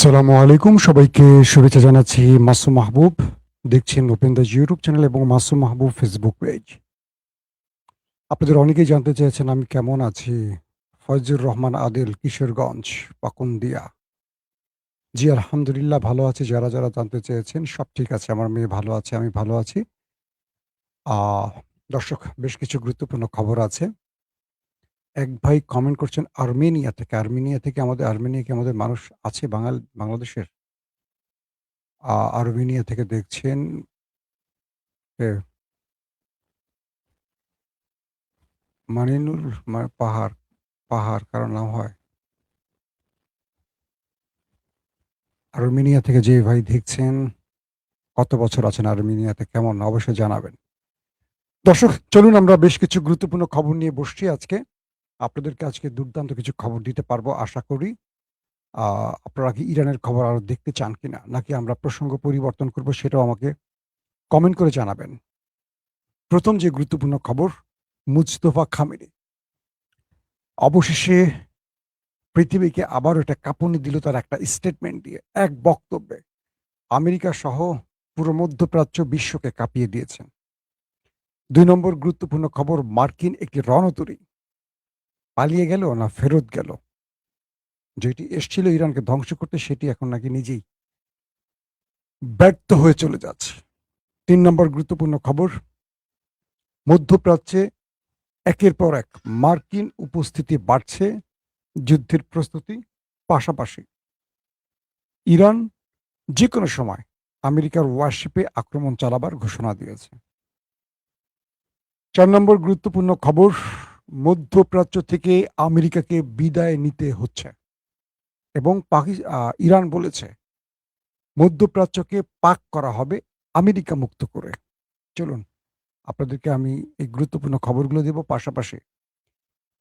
আসসালামু আলাইকুম। সবাইকে শুভেচ্ছা জানাচ্ছি। মাসুম মাহবুব। দেখছেন ওপেন দ্য ইউটিউব চ্যানেল এবং মাসুম মাহবুব ফেসবুক পেজ। আপনাদের অনেকেই জানতে চেয়েছেন আমি কেমন আছি? ফয়জুর রহমান আদিল, কিশোরগঞ্জ, পাকুন্দিয়া। জি, আলহামদুলিল্লাহ ভালো আছি। যারা জানতে চেয়েছেন সব ঠিক আছে। আমার মেয়ে ভালো আছে, আমি ভালো আছি। আ দর্শক, বেশ কিছু গুরুত্বপূর্ণ খবর আছে। এক ভাই কমেন্ট করছেন আর্মেনিয়া থেকে। আর্মেনিয়া কি আমাদের মানুষ আছে বাংলাদেশের? আর্মেনিয়া থেকে দেখছেন। এ মানিনুর পাহাড় কারো নাম হয়। আর্মেনিয়া থেকে যে ভাই দেখছেন, কত বছর আছেন আর্মেনিয়াতে, কেমন অবশ্যই জানাবেন। দর্শক, চলুন আমরা বেশ কিছু গুরুত্বপূর্ণ খবর নিয়ে বসছি আজকে। আপনাদেরকে আজকে দুর্দান্ত কিছু খবর দিতে পারবো আশা করি। আপনারা কি ইরানের খবর আরো দেখতে চান কিনা? নাকি আমরা প্রসঙ্গ পরিবর্তন করব সেটাও আমাকে কমেন্ট করে জানাবেন। প্রথম যে গুরুত্বপূর্ণ খবর, মুজতফা খামেনি অবশেষে পৃথিবীকে আবারও একটা কাঁপুনি দিল তার একটা স্টেটমেন্ট দিয়ে, এক বক্তব্যে। আমেরিকা সহ পুরো মধ্যপ্রাচ্য বিশ্বকে কাঁপিয়ে দিয়েছেন। ২ নম্বর গুরুত্বপূর্ণ খবর, মার্কিন একটি রণতরী পালিয়ে গেল না ফেরত গেল? যেটি এসছিল ইরানকে ধ্বংস করতে সেটি এখন নাকি নিজেই ব্যর্থ হয়ে চলে যাচ্ছে। ৩ নম্বর গুরুত্বপূর্ণ খবর, মধ্যপ্রাচ্যে একের পর এক মার্কিন উপস্থিতি বাড়ছে, যুদ্ধের প্রস্তুতি পাশাপাশি। ইরান যেকোনো সময় আমেরিকার ওয়ারশিপে আক্রমণ চালাবার ঘোষণা দিয়েছে। ৪ নম্বর গুরুত্বপূর্ণ খবর, মধ্যপ্রাচ্য থেকে আমেরিকাকে বিদায় নিতে হচ্ছে এবং ইরান বলেছে মধ্যপ্রাচ্যকে পাক করা হবে আমেরিকা মুক্ত করে। চলুন আপনাদেরকে আমি এই গুরুত্বপূর্ণ খবরগুলো দেব, পাশাপাশি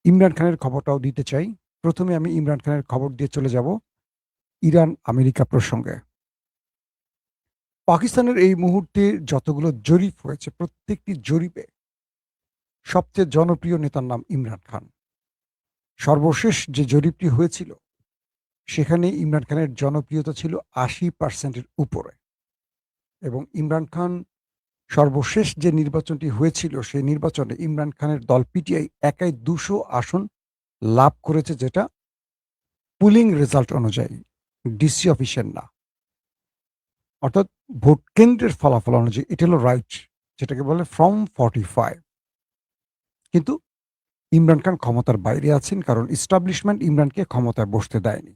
ইমরান খানের খবরটাও দিতে চাই। প্রথমে আমি ইমরান খানের খবর দিয়ে চলে যাব ইরান আমেরিকা প্রসঙ্গে। পাকিস্তানের এই মুহূর্তে যতগুলো জরিপ হয়েছে প্রত্যেকটি জরিপে সবচেয়ে জনপ্রিয় নেতার নাম ইমরান খান। সর্বশেষ যে জরিপটি হয়েছিল সেখানে ইমরান খানের জনপ্রিয়তা ছিল ৮০% এর উপরে এবং ইমরান খান সর্বশেষ যে নির্বাচনটি হয়েছিল সেই নির্বাচনে ইমরান খানের দল পিটিআই একাই ২০০ আসন লাভ করেছে, যেটা পুলিং রেজাল্ট অনুযায়ী, ডিসি অফিসের না। অর্থাৎ ভোট কেন্দ্রের ফলাফল অনুযায়ী এটা হলো রাইট, যেটাকে বলে ফ্রম 45। কিন্তু ইমরান খান ক্ষমতার বাইরে আছেন, কারণ ইস্টাবলিশমেন্ট ইমরানকে ক্ষমতায় বসতে দেয়নি।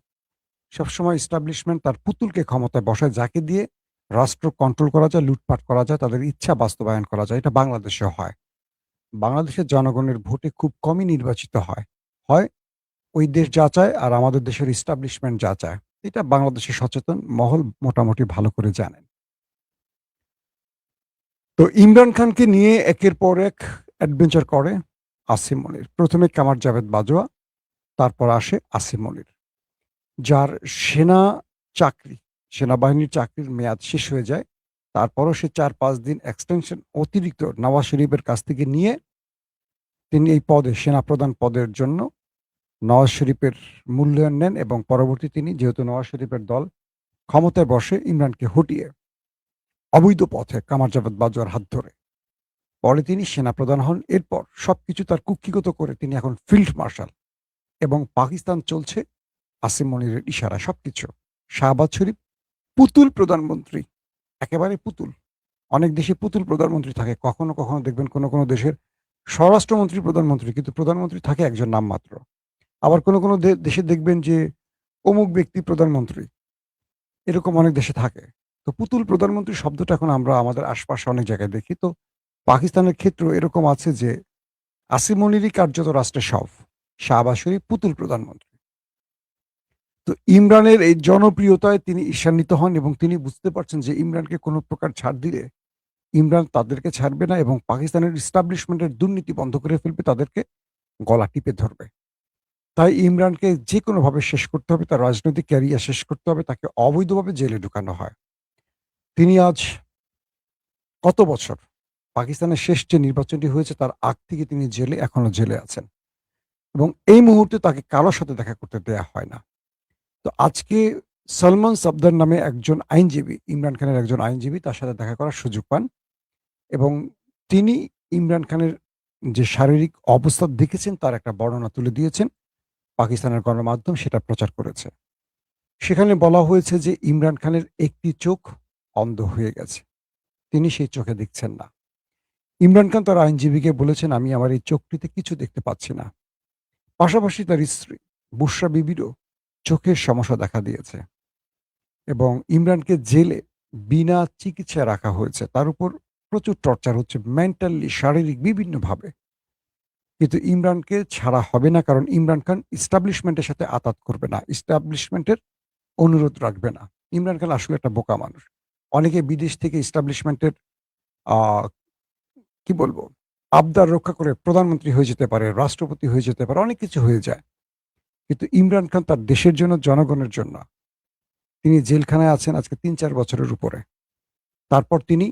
সবসময় ইস্টাবলিশমেন্ট তার পুতুলকে ক্ষমতায় বসায়, যাকে দিয়ে রাষ্ট্র কন্ট্রোল করা যায়, লুটপাট করা যায়, তাদের ইচ্ছা বাস্তবায়ন করা যায়। এটা বাংলাদেশেও হয়। বাংলাদেশের জনগণের ভোটে খুব কমই নির্বাচিত হয়। হয় ওই দেশ যা চায় আর আমাদের দেশের ইস্টাবলিশমেন্ট যা চায়। এটা বাংলাদেশের সচেতন মহল মোটামুটি ভালো করে জানেন। তো ইমরান খানকে নিয়ে একের পর এক অ্যাডভেঞ্চার করে আসিম মনির। প্রথমে কামার জাভেদ বাজওয়া, তারপর আসে আসিম মনির, যার সেনা চাকরি, সেনাবাহিনীর চাকরির মেয়াদ শেষ হয়ে যায়। তারপরও সে ৪-৫ দিন এক্সটেনশন অতিরিক্ত নওয়াজ শরীফের কাছ থেকে নিয়ে তিনি এই পদে, সেনাপ্রধান পদের জন্য নওয়াজ শরীফের মূল্যায়ন নেন এবং পরবর্তী তিনি, যেহেতু নওয়াজ শরীফের দল ক্ষমতায় বসে, ইমরানকে হটিয়ে অবৈধ পথে কামার জাভেদ বাজওয়ার হাত ধরে পরে তিনি সেনাপ্রধান হন। এরপর সবকিছু তার কুক্ষিগত করে তিনি এখন ফিল্ড মার্শাল এবং পাকিস্তান চলছে আসিম মনিরের ইশারায় সবকিছু। শাহবাজ শরীফ পুতুল প্রধানমন্ত্রী, একেবারে পুতুল। অনেক দেশে পুতুল প্রধানমন্ত্রী থাকে। কখনো, কখনো দেখবেন কোনো দেশের স্বরাষ্ট্রমন্ত্রী প্রধানমন্ত্রী, কিন্তু প্রধানমন্ত্রী থাকে একজন নামমাত্র। আবার কোনো দেশে দেখবেন যে অমুক ব্যক্তি প্রধানমন্ত্রী, এরকম অনেক দেশে থাকে। তো পুতুল প্রধানমন্ত্রী শব্দটা এখন আমরা আমাদের আশপাশে অনেক জায়গায় দেখি। তো পাকিস্তানের ক্ষেত্রেও এরকম আছে যে আসিম মনিরই কার্যত রাষ্ট্রের সব। শাহবাজ শরীফ পুতুল প্রধানমন্ত্রী। তো ইমরানের এই জনপ্রিয়তায় তিনি ঈর্ষান্বিত হন এবং তিনি বুঝতে পারছেন যে ইমরানকে কোনো প্রকার ছাড় দিলে ইমরান তাদেরকে ছাড়বে না এবং পাকিস্তানের ইস্টাবলিশমেন্টের দুর্নীতি বন্ধ করে ফেলবে, তাদেরকে গলা টিপে ধরবে। তাই ইমরানকে যেকোনোভাবে শেষ করতে হবে, তার রাজনৈতিক ক্যারিয়ার শেষ করতে হবে, তাকে অবৈধভাবে জেলে ঢুকানো হয়। তিনি আজ কত বছর, পাকিস্তানের শেষ যে নির্বাচনটি হয়েছে তার আগ থেকে তিনি জেলে, এখনো জেলে আছেন এবং এই মুহূর্তে তাকে কারো সাথে দেখা করতে দেয়া হয় না। তো আজকে সলমন সফদর নামে একজন আইনজীবী, ইমরান খানের একজন আইনজীবী তার সাথে দেখা করার সুযোগ পান এবং তিনি ইমরান খানের যে শারীরিক অবস্থা দেখেছেন তার একটা বর্ণনা তুলে দিয়েছেন। পাকিস্তানের গণমাধ্যম সেটা প্রচার করেছে। সেখানে বলা হয়েছে যে ইমরান খানের একটি চোখ অন্ধ হয়ে গেছে। তিনি সেই চোখে দেখছেন না। ইমরান খান তার আইনজীবীকে বলেছেন, "আমি আমার এই চোখটিতে কিছু দেখতে পাচ্ছি না।" পাশাপাশি তার স্ত্রী বুশরা বিবিরও চোখের সমস্যা দেখা দিয়েছে এবং ইমরানকে জেলে বিনা চিকিৎসায় রাখা হয়েছে। তার উপর প্রচুর টর্চার হচ্ছে মেন্টালি, শারীরিক বিভিন্নভাবে। কিন্তু ইমরানকে ছাড়া হবে না কারণ ইমরান খান এস্টাবলিশমেন্টের সাথে আতাত করবে না। এস্টাবলিশমেন্টের অনুরোধ রাখবে না। ইমরান খান আসলে একটা বোকা মানুষ। অনেকে বিদেশ থেকে এস্টাবলিশমেন্টের আ কি বলবো? আবদার রক্ষা করে প্রধানমন্ত্রী হয়ে যেতে পারে, রাষ্ট্রপতি হয়ে যেতে পারে, অনেক কিছু হয়ে যায়। কিন্তু ইমরান খান তার দেশের জন্য, জনগণের জন্য তিনি জেলখানায় আছেন আজকে ৩-৪ বছরের উপরে। তারপর তিনি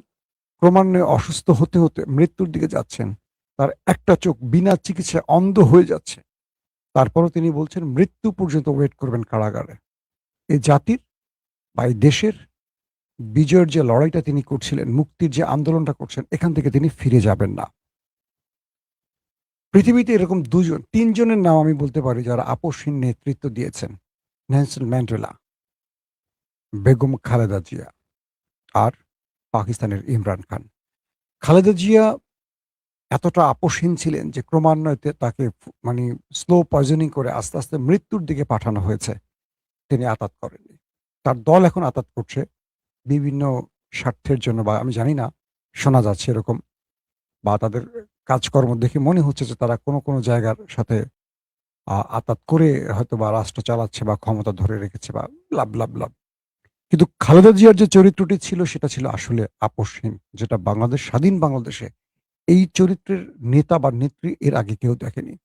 ক্রমান্বয়ে অসুস্থ হতে মৃত্যুর দিকে যাচ্ছেন। তার একটা চোখ বিনা চিকিৎসায় অন্ধ হয়ে যাচ্ছে। তারপরও তিনি বলছেন মৃত্যু পর্যন্ত ওয়েট করবেন কারাগারে। এই জাতির বা এই দেশের বিজয়ের যে লড়াইটা তিনি করছিলেন, মুক্তির যে আন্দোলনটা করছেন, এখান থেকে তিনি ফিরে যাবেন না। পৃথিবীতে এরকম ৩ জনের নাম আমি বলতে পারি যারা আপসহীন নেতৃত্ব দিয়েছেন। নেলসন ম্যান্ডেলা, বেগম খালেদা জিয়া আর পাকিস্তানের ইমরান খান। খালেদা জিয়া এতটা আপসহীন ছিলেন যে ক্রমান্বয়ে তাকে মানে স্লো পয়জনিং করে আস্তে, আস্তে মৃত্যুর দিকে পাঠানো হয়েছে। তিনি আতাত করেননি। তার দল এখন আতাত করছে বিভিন্ন স্বার্থের জন্য বা আমি জানি না, শোনা যাচ্ছে এরকম বা তাদের কাজকর্ম দেখে মনে হচ্ছে যে তারা কোনো জায়গার সাথে আতাত করে হয়তোবা রাষ্ট্র চালাচ্ছে বা ক্ষমতা ধরে রেখেছে বা ব্লা, ব্লা, ব্লা। কিন্তু খালেদা জিয়ার যে চরিত্রটি ছিল সেটা ছিল আসলে আপসহীন। যেটা স্বাধীন বাংলাদেশে এই চরিত্রের নেতা বা নেত্রী এর আগে কেউ দেখেনি।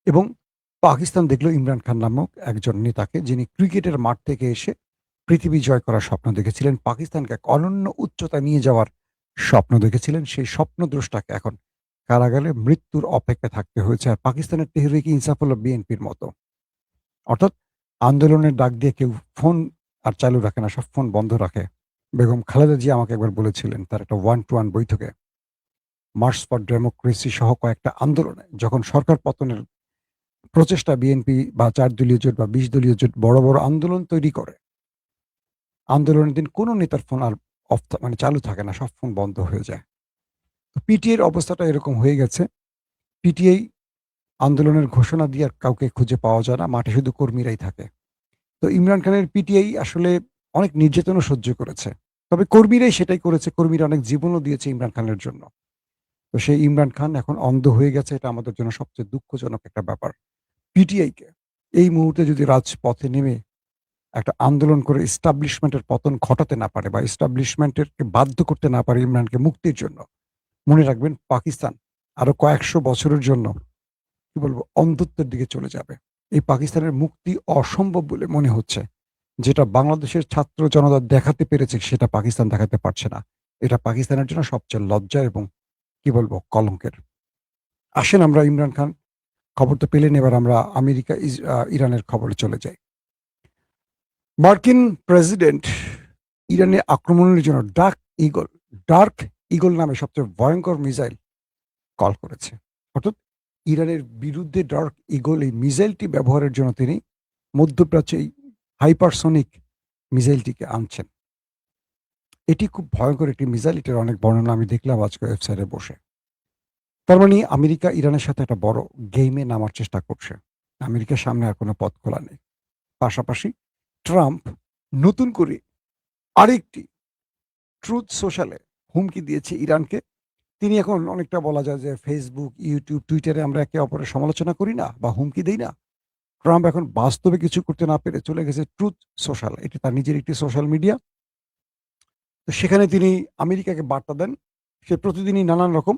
এবং পাকিস্তান দেখল ইমরান খান নামক একজন নেতাকে যিনি ক্রিকেটের মাঠ থেকে এসে পৃথিবী জয় করার স্বপ্ন দেখেছিলেন। পাকিস্তানকে এক অনন্য উচ্চতায় নিয়ে যাওয়ার স্বপ্ন দেখেছিলেন। সেই স্বপ্নদ্রষ্টাকে এখন কারাগারে মৃত্যুর অপেক্ষায় থাকতে হয়েছে। আর পাকিস্তানের তেহরিক ইনসাফ হলো বিএনপির মতো। অর্থাৎ আন্দোলনের ডাক দিয়ে কেউ ফোন আর চালু রাখে না, সব ফোন বন্ধ রাখে। বেগম খালেদা জিয়া আমাকে একবার বলেছিলেন তার একটা 'ওয়ান টু ওয়ান' বৈঠকে, মার্চ ফর ডেমোক্রেসি সহ কয়েকটা আন্দোলনে যখন সরকার পতনের প্রচেষ্টা বিএনপি বা ৪ দলীয় জোট বা ২০ দলীয় জোট বড়, বড় আন্দোলন তৈরি করে। আন্দোলনের দিন কোনো নেতার ফোন আর মানে চালু থাকে না, সব ফোন বন্ধ হয়ে যায়। তো পিটিআইর অবস্থাটা এরকম হয়ে গেছে। পিটিআই আন্দোলনের ঘোষণা দিয়ে আর কাউকে খুঁজে পাওয়া যায় না। মাঠে শুধু কর্মীরাই থাকে। তো ইমরান খানের পিটিআই আসলে অনেক নির্যাতনও সহ্য করেছে। তবে কর্মীরাই সেটাই করেছে। কর্মীরা অনেক জীবনও দিয়েছে ইমরান খানের জন্য। তো সেই ইমরান খান এখন অন্ধ হয়ে গেছে। এটা আমাদের জন্য সবচেয়ে দুঃখজনক একটা ব্যাপার। পিটিআইকে এই মুহূর্তে যদি রাজপথে নেমে একটা আন্দোলন করে এস্টাবলিশমেন্টের পতন ঘটাতে না পারে বা এস্টাবলিশমেন্টেরকে বাধ্য করতে না পারে ইমরানকে মুক্তির জন্য, মনে রাখবেন পাকিস্তান আরো কয়েকশো বছরের জন্য কি বলবো অন্ধত্বের দিকে চলে যাবে। এই পাকিস্তানের মুক্তি অসম্ভব বলে মনে হচ্ছে। যেটা বাংলাদেশের ছাত্র জনতা দেখাতে পেরেছে সেটা পাকিস্তান দেখাতে পারছে না। এটা পাকিস্তানের জন্য সবচেয়ে লজ্জা এবং কি বলবো কলঙ্কের। আসেন আমরা ইমরান খান খবর তো পেলেন, এবার আমরা আমেরিকা ইরানের খবরে চলে যাই। মার্কিন প্রেসিডেন্ট ইরানে আক্রমণের জন্য ডার্ক ঈগল নামে সবচেয়ে ভয়ংকর মিসাইল কল করেছে। অর্থাৎ ইরানের বিরুদ্ধে ডার্ক ঈগল এই মিসাইলটি ব্যবহারের জন্য তিনি মধ্যপ্রাচ্যে এই হাইপারসনিক মিসাইলটিকে আনছেন। এটি খুব ভয়ংকর একটি মিসাইল। এটার অনেক বর্ণনা আমি দেখলাম আজকে ওয়েবসাইটে বসে। তার মানে আমেরিকা ইরানের সাথে একটা বড় গেইমে নামার চেষ্টা করছে। আমেরিকার সামনে আর কোনো পথ খোলা নেই। পাশাপাশি ট্রাম্প নতুন করে আরেকটি ট্রুথ সোশ্যালে হুমকি দিয়েছে ইরানকে। তিনি এখন অনেকটা বলা যায় যে Facebook, YouTube, Twitter এ আমরা একে অপরের সমালোচনা করি না বা হুমকি দেই না? ট্রাম্প এখন বাস্তবে কিছু করতে না পেরে চলে গেছে ট্রুথ সোশ্যাল। এটি তার নিজের একটি সোশ্যাল মিডিয়া। তো সেখানে তিনি আমেরিকাকে বার্তা দেন। সে প্রতিদিনই নানান রকম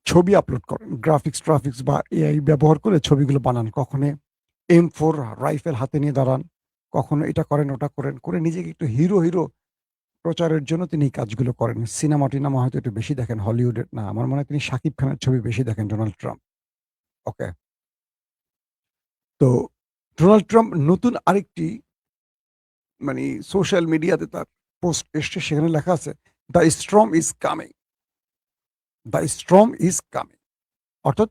ছবি আপলোড করেন। গ্রাফিক্স বা এআই ব্যবহার করে ছবিগুলো বানান। কখনো M4 রাইফেল হাতে নিয়ে দাঁড়ান, কখনো এটা করেন, ওটা করেন, করে নিজেকে একটু হিরো প্রচারের জন্য তিনি এই কাজগুলো করেন। সিনেমা-টিনেমা হয়তো একটু বেশি দেখেন হলিউডের না। আমার মনে হয় তিনি শাকিব খানের ছবি বেশি দেখেন ডোনাল্ড ট্রাম্প। ওকে। তো ডোনাল্ড ট্রাম্প নতুন আরেকটি মানে সোশ্যাল মিডিয়াতে তার পোস্ট এসছে, সেখানে লেখা আছে, the storm is coming, the storm is coming, অর্থাৎ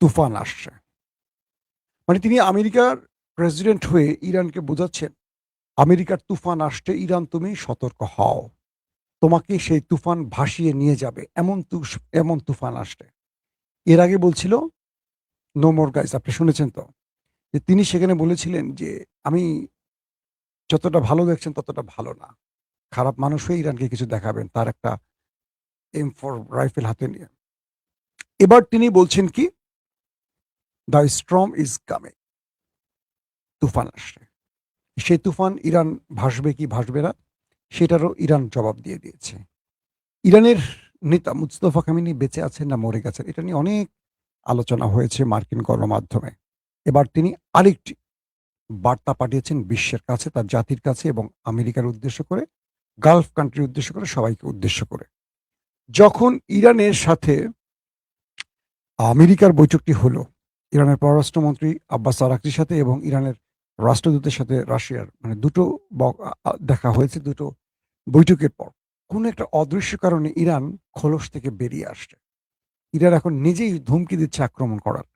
তুফান আসছে। মানে তিনি আমেরিকার প্রেসিডেন্ট হয়ে ইরানকে বোঝাচ্ছেন, আমেরিকার তুফান আসছে, ইরান তুমি সতর্ক হও, তোমাকে সেই তুফান ভাসিয়ে নিয়ে যাবে, এমন তুফান আসছে। এর আগে বলছিল নো মোর গাইস, আপনি শুনেছেন তো, যে তিনি সেখানে বলেছিলেন যে আমি যতটা ভালো দেখছেন ততটা ভালো না, খারাপ মানুষ হয়ে ইরানকে কিছু দেখাবেন, তার একটা M4 রাইফেল হাতে নিয়ে। এবার তিনি বলছেন কি, দ্য স্টর্ম ইজ কামিং, তুফান আসছে। সেই তুফান ইরান ভাসবে কি ভাসবে না, সেটারও ইরান জবাব দিয়ে দিয়েছে। ইরানের নেতা মুস্তফা খামেনি বেঁচে আছেন না মরে গেছেন, এটা নিয়ে অনেক আলোচনা হয়েছে মার্কিন গণমাধ্যমে। এবার তিনি আরেকটি বার্তা পাঠিয়েছেন বিশ্বের কাছে, তার জাতির কাছে এবং আমেরিকার উদ্দেশ্য করে, গালফ কান্ট্রির উদ্দেশ্য করে, সবাইকে উদ্দেশ্য করে। যখন ইরানের সাথে আমেরিকার বৈঠকটি হলো, ইরানের পররাষ্ট্রমন্ত্রী আব্বাস আরাকচির সাথে এবং ইরানের রাষ্ট্রদূতের সাথে রাশিয়ার, মানে দুটো দেখা হয়েছে দুটো বৈঠকের পর, কোনো একটা অদৃশ্য কারণে ইরান খোলস থেকে বেরিয়ে আসছে। ইরান এখন নিজেই ধমকি দিচ্ছে আক্রমণ করার।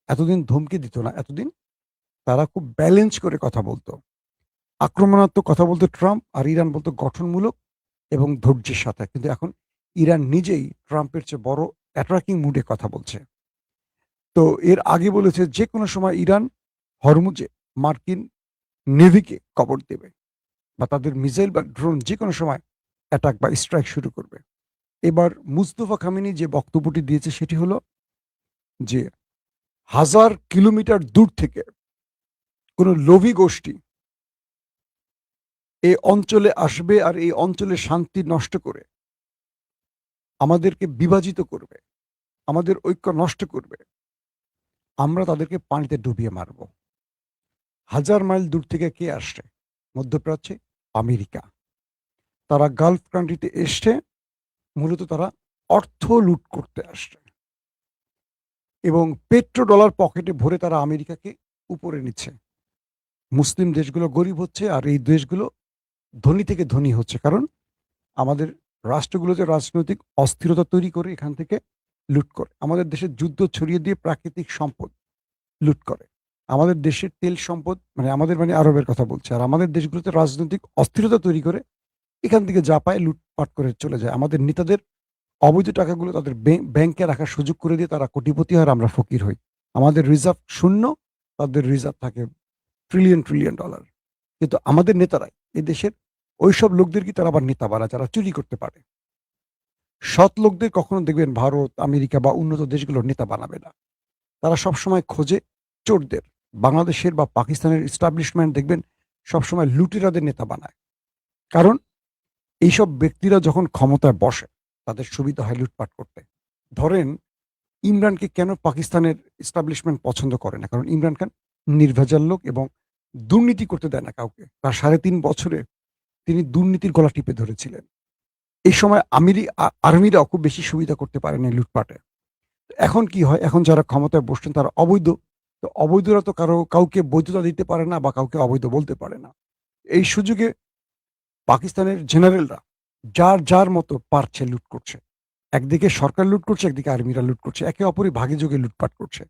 এতদিন ধমকি দিত না, এতদিন তারা খুব ব্যালেন্স করে কথা বলতো। আক্রমণাত্মক কথা বলতো ট্রাম্প, আর ইরান বলতো গঠনমূলক এবং ধৈর্যের সাথে। কিন্তু এখন ইরান নিজেই ট্রাম্পের চেয়ে বড় অ্যাট্রাকিং মুডে কথা বলছে। তো এর আগে বলেছে যে কোনো সময় ইরান হরমুজে মার্কিন নেভিকে কবর দেবে, বা তাদের মিসাইল বা ড্রোন যে কোনো সময় অ্যাটাক বা স্ট্রাইক শুরু করবে। এবার মুস্তফা খামেনি যে বক্তব্যটি দিয়েছে সেটি হলো যে 1000 কিলোমিটার দূর থেকে কোনো লোভী গোষ্ঠী এই অঞ্চলে আসবে আর এই অঞ্চলের শান্তি নষ্ট করে আমাদেরকে বিভাজিত করবে, আমাদের ঐক্য নষ্ট করবে, আমরা তাদেরকে পানিতে ডুবিয়ে মারব। 1000 মাইল দূর থেকে কে আসছে? মধ্যপ্রাচ্যে আমেরিকা। তারা গালফ কান্ট্রিতে এসছে, মূলত তারা অর্থ লুট করতে আসছে এবং পেট্রো ডলার পকেটে ভরে তারা আমেরিকাকে উপরে নিচ্ছে। মুসলিম দেশগুলো গরিব হচ্ছে আর এই দেশগুলো ধনী থেকে ধনী হচ্ছে, কারণ আমাদের রাষ্ট্রগুলোতে রাজনৈতিক অস্থিরতা তৈরি করে এখান থেকে লুট করে, আমাদের দেশের যুদ্ধ ছড়িয়ে দিয়ে প্রাকৃতিক সম্পদ লুট করে, আমাদের দেশের তেল সম্পদ, মানে আমাদের মানে আরবের কথা বলছে, আর আমাদের দেশগুলোতে রাজনৈতিক অস্থিরতা তৈরি করে এখান থেকে যা পায় লুটপাট করে চলে যায়। আমাদের নেতাদের অবৈধ টাকাগুলো তাদের ব্যাংকে রাখার সুযোগ করে দিয়ে তারা কোটিপতি হয় আর আমরা ফকির হই। আমাদের রিজার্ভ শূন্য, তাদের রিজার্ভ থাকে ট্রিলিয়ন ট্রিলিয়ন ডলার। কিন্তু আমাদের নেতারাই এই দেশের ওইসব লোকদেরকে তারা আবার নেতা বানায় যারা চুরি করতে পারে। সৎ লোকদের কখনো দেখবেন ভারত, আমেরিকা বা উন্নত দেশগুলোর নেতা বানাবে না। তারা সবসময় খোঁজে চোরদের। বাংলাদেশের বা পাকিস্তানের এস্টাবলিশমেন্ট দেখবেন সবসময় লুটেরাদের নেতা বানায়। কারণ এইসব ব্যক্তিরা যখন ক্ষমতায় বসে তাদের সুবিধা হয় লুটপাট করতে। ধরেন ইমরানকে কেন পাকিস্তানের এস্টাবলিশমেন্ট পছন্দ করে না? কারণ ইমরান খান নির্ভেজাল লোক এবং দুর্নীতি করতে দেয় না কাউকে। তার ৩.৫ বছরে তিনি দুর্নীতির গলা টিপে ধরেছিলেন। এই সময় আর্মিরাও খুব বেশি সুবিধা করতে পারেনি লুটপাটে। এখন কি হয়? এখন যারা ক্ষমতায় বসছেন তারা অবৈধ। তো অবৈধরা তো কাউকে বৈধতা দিতে পারে না বা কাউকে অবৈধ বলতে পারে না। এই সুযোগে পাকিস্তানের জেনারেলরা যার মতো পারছে লুট করছে। একদিকে সরকার লুট করছে, একদিকে আর্মিরা লুট করছে। একে অপরই ভাগে যোগে লুটপাট করছে।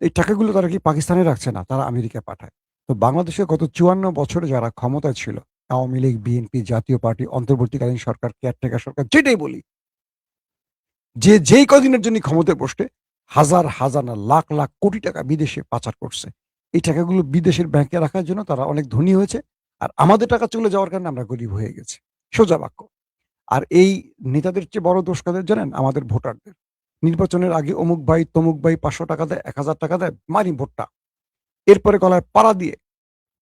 এই টাকাগুলো তারা কি পাকিস্তানে রাখছে না, তারা আমেরিকায় পাঠায়। তো বাংলাদেশে গত ৫৪ বছরে যারা ক্ষমতায় ছিল, আওয়ামী লীগ, বিএনপি, জাতীয় পার্টি, অন্তর্বর্তীকালীন সরকার, কেয়ারটেকার সরকার, যেটাই বলি, যেই কদিনের জন্য ক্ষমতায় বসতে হাজার হাজার না লাখ লাখ কোটি টাকা বিদেশে পাচার করছে। এই টাকাগুলো বিদেশের ব্যাংকে রাখার জন্য তারা অনেক ধনী হয়েছে, আর আমাদের টাকা চলে যাওয়ার কারণে আমরা গরিব হয়ে গেছি। সোজা বাক্য। আর এই নেতাদের চেয়ে বড় দোষ কাদের জানেন? আমাদের ভোটারদের। নির্বাচনের আগে অমুক ভাই তমুক ভাই ৫০০ টাকা দেয়, ১,০০০ টাকা দেয়, মারি ভোটটা। এরপরে গলায় পাড়া দিয়ে,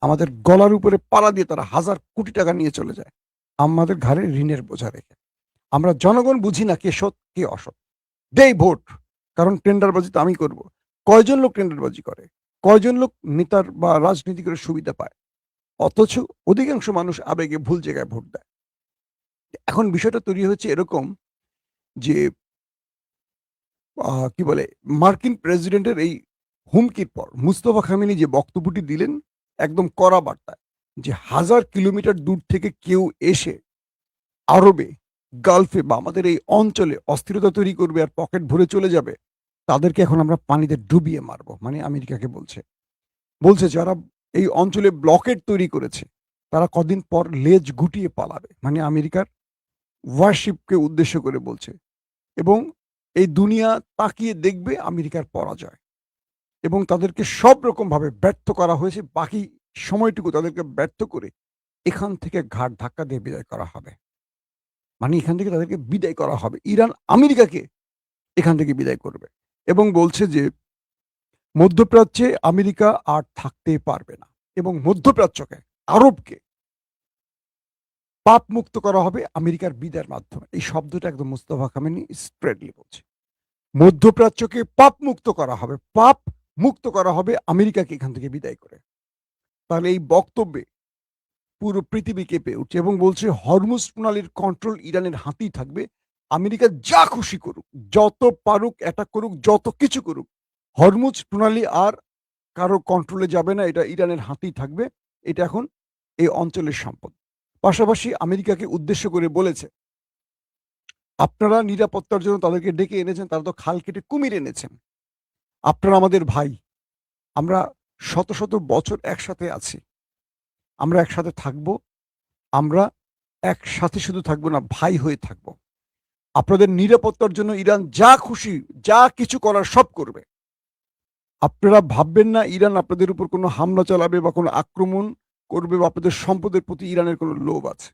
আমাদের গলার উপরে পাড়া দিয়ে তারা হাজার কোটি টাকা নিয়ে চলে যায় আমাদের ঘাড়ে ঋণের বোঝা রেখে। আমরা জনগণ বুঝি না কে সৎ কে অসৎ। দেই ভোট, কারণ টেন্ডারবাজি তো আমি করব। কয়জন লোক টেন্ডারবাজি করে? কয়জন লোক নেতার বা রাজনীতি করে সুবিধা পায়? অথচ অধিকাংশ মানুষ আবেগে ভুল জায়গায় ভোট দেয়। এখন বিষয়টা তৈরি হচ্ছে এরকম যে কি বলে, মার্কিন প্রেসিডেন্টের এই হুমকির পর মুস্তফা খামেনি যে বক্তব্যটি দিলেন একদম কড়া বার্তায়, যে 1000 কিলোমিটার দূর থেকে কেউ এসে আরবে, গালফে বা আমাদের এই অঞ্চলে অস্থিরতা তৈরি করবে আর পকেট ভরে চলে যাবে, তাদেরকে এখন আমরা পানিতে ডুবিয়ে মারবো। মানে আমেরিকাকে বলছে। বলছে যারা এই অঞ্চলে ব্লকেড তৈরি করেছে, তারা কদিন পর লেজ গুটিয়ে পালাবে। মানে আমেরিকার ওয়ারশিপকে উদ্দেশ্য করে বলছে। এবং এই দুনিয়া তাকিয়ে দেখবে আমেরিকার পরাজয়। এবং তাদেরকে সব রকমভাবে ব্যর্থ করা হয়েছে। বাকি সময়টুকু তাদেরকে ব্যর্থ করে এখান থেকে ঘাট ধাক্কা দিয়ে বিদায় করা হবে। মানে এখান থেকে তাদেরকে বিদায় করা হবে। ইরান আমেরিকাকে এখান থেকে বিদায় করবে। এবং বলছে যে মধ্যপ্রাচ্যে আমেরিকা আর থাকতেই পারবে না। এবং মধ্যপ্রাচ্যকে, আরবকে পাপ মুক্ত করা হবে আমেরিকার বিদায়ের মাধ্যমে। এই শব্দটা একদম মুস্তাফা খামেনি স্প্রেডলি বলছে। মধ্যপ্রাচ্যকে পাপ মুক্ত করা হবে। পাপ মুক্ত করা হবে আমেরিকাকে এখান থেকে বিদায় করে। তাহলে এই বক্তব্যে পুরো পৃথিবী কেঁপে উঠছে এবং বলছে হরমুজ প্রণালীর কন্ট্রোল ইরানের হাতেই থাকবে। আমেরিকা যা খুশি করুক, যত পারুক অ্যাটাক করুক, যত কিছু করুক, হরমুজ প্রণালী আর কারো কন্ট্রোলে যাবে না। এটা ইরানের হাতেই থাকবে। এটা এখন এই অঞ্চলের সম্পদ। পাশাপাশি আমেরিকাকে উদ্দেশ্য করে বলেছে, আপনারা নিরাপত্তার জন্য তাদেরকে ডেকে এনেছেন, তারা তো খাল কেটে কুমির এনেছেন। আপনারা আমাদের ভাই। আমরা শত শত বছর একসাথে আছি। আমরা একসাথে থাকবো। আমরা একসাথে শুধু থাকবো না, ভাই হয়ে থাকবো। আপনাদের নিরাপত্তার জন্য ইরান যা খুশি, যা কিছু করার সব করবে। আপনারা ভাববেন না ইরান আপনাদের উপর কোনো হামলা চালাবে বা কোনো আক্রমণ করবে বা আপনাদের সম্পদের প্রতি ইরানের কোনো লোভ আছে।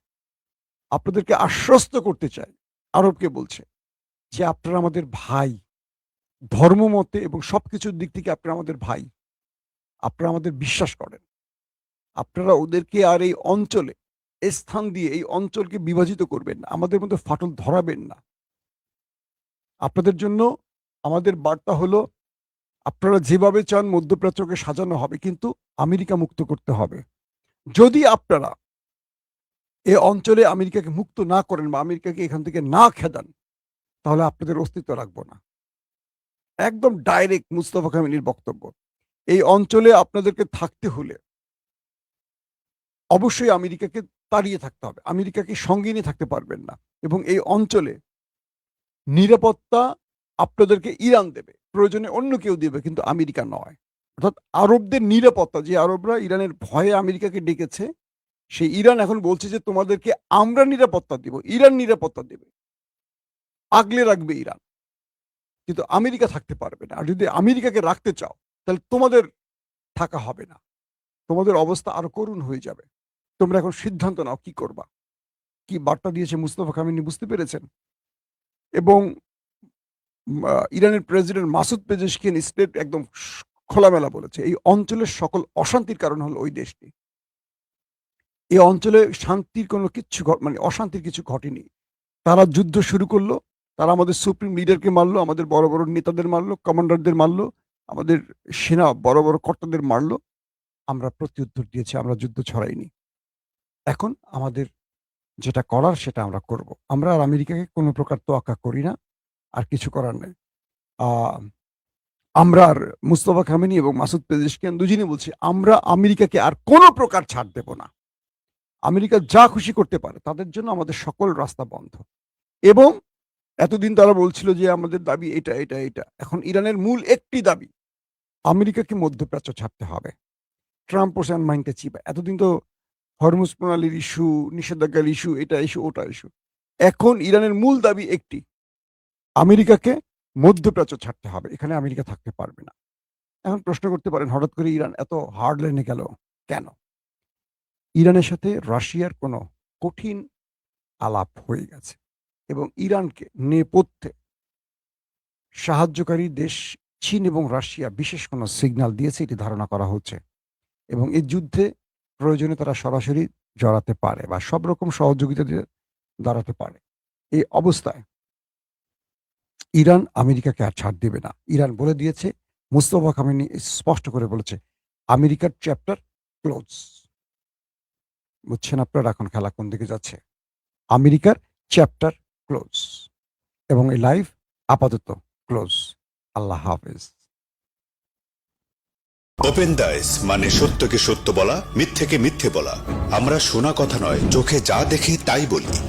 আপনাদেরকে আশ্বস্ত করতে চাই, আরবকে বলছে যে আপনারা আমাদের ভাই। ধর্মমতে এবং সবকিছুর দিক থেকে আপনারা আমাদের ভাই। আপনারা আমাদের বিশ্বাস করেন। আপনারা ওদেরকে আর এই অঞ্চলে স্থান দিয়ে এই অঞ্চলকে বিভাজিত করবেন না। আমাদের মধ্যে ফাটল ধরাবেন না। আপনাদের জন্য আমাদের বার্তা হলো, আপনারা যেভাবে চান মধ্যপ্রাচ্যকে সাজানো হবে, কিন্তু আমেরিকা মুক্ত করতে হবে। যদি আপনারা এ অঞ্চলে আমেরিকাকে মুক্ত না করেন বা আমেরিকাকে এখান থেকে না খেদান, তাহলে আপনাদের অস্তিত্ব রাখবো না। একদম ডাইরেক্ট মুস্তফা কামালির বক্তব্য। এই অঞ্চলে আপনাদেরকে থাকতে হলে অবশ্যই আমেরিকাকে তাড়িয়ে থাকতে হবে। আমেরিকাকে সঙ্গে নিয়ে থাকতে পারবেন না। এবং এই অঞ্চলে নিরাপত্তা আপনাদেরকে ইরান দেবে। প্রয়োজনে অন্য কেউ দেবে, কিন্তু আমেরিকা নয়। অর্থাৎ আরবদের নিরাপত্তা, যে আরবরা ইরানের ভয়ে আমেরিকাকে ডেকেছে, সেই ইরান এখন বলছে যে তোমাদেরকে আমরা নিরাপত্তা দিব, ইরান নিরাপত্তা দেবে। আগলে রাখবে ইরান। কিন্তু আমেরিকা থাকতে পারবে না। আর যদি আমেরিকাকে রাখতে চাও, তাহলে তোমাদের থাকা হবে না। তোমাদের অবস্থা আরো করুণ হয়ে যাবে। তোমরা এখন সিদ্ধান্ত নাও কি করবা। কি বার্তা দিয়েছে মুস্তফা খামেনি বুঝতে পেরেছেন? এবং ইরানের প্রেসিডেন্ট মাসুদ পেজেশকিয়ান স্টেট একদম খোলামেলা বলেছে, এই অঞ্চলের সকল অশান্তির কারণ হলো ওই দেশটি। এই অঞ্চলে শান্তির কোনো কিচ্ছু মানে অশান্তির কিছু ঘটেনি। তারা যুদ্ধ শুরু করলো। তারা আমাদের সুপ্রিম লিডারকে মারলো, আমাদের বড় বড় নেতাদের মারলো, কমান্ডারদের মারলো, আমাদের সেনা বড় বড় কর্তাদের মারলো। আমরা প্রত্যুত্তর দিয়েছি, আমরা যুদ্ধ ছড়াইনি। এখন আমাদের যেটা করার সেটা আমরা করব। আমরা আর আমেরিকাকে কোনো প্রকার তোয়াক্কা করি না। আর কিছু করার নেই। আ আমরা আর মুস্তফা খামেনি এবং মাসুদ পেজেশকিয়ান দুজনেই বলছি, আমরা আমেরিকাকে আর কোনো প্রকার ছাড় দেব না। আমেরিকা যা খুশি করতে পারে। তাদের জন্য আমাদের সকল রাস্তা বন্ধ। এবং এতদিন তারা বলছিল যে আমাদের দাবি এটা, এটা, এটা। এখন ইরানের মূল একটি দাবি, আমেরিকাকে মধ্যপ্রাচ্য ছাড়তে হবে। ট্রাম্প ও সান মাইনকে চিবা। এতদিন তো হরমুজ প্রণালীর ইস্যু, নিষেধাজ্ঞার ইস্যু, এটা ইস্যু, ওটা ইস্যু। এখন ইরানের মূল দাবি একটি, আমেরিকাকে মধ্যপ্রাচ্য ছাড়তে হবে। এখানে আমেরিকা থাকতে পারবে না। এখন প্রশ্ন করতে পারেন হঠাৎ করে ইরান এত হার্ড লাইনে গেল কেন? ইরানের সাথে রাশিয়ার কোনো কঠিন আলাপ হয়ে গেছে এবং ইরানকে নেপথ্যে সাহায্যকারী দেশ চীন এবং রাশিয়া বিশেষ কোনো সিগন্যাল দিয়েছে, এটি ধারণা করা হচ্ছে। এবং এই যুদ্ধে প্রয়োজনে তারা সরাসরি জড়াতে পারে বা সব রকম সহযোগিতা দিয়ে দাঁড়াতে পারে। এই অবস্থায় ইরান আমেরিকাকে আর ছাড় দেবে না। ইরান বলে দিয়েছে, মুস্তফা খামেনি স্পষ্ট করে বলেছে, আমেরিকার চ্যাপ্টার ক্লোজ। বুঝছেন আপনারা এখন খেলা কোন দিকে যাচ্ছে? আমেরিকার চ্যাপ্টার ক্লোজ। এবং এই লাইভ আপাতত ক্লোজ। আল্লাহ হাফেজ। ওপেন দাইস মানে সত্যকে সত্য বলা, মিথ্যেকে মিথ্যে বলা। আমরা শোনা কথা নয়, চোখে যা দেখি তাই বলি।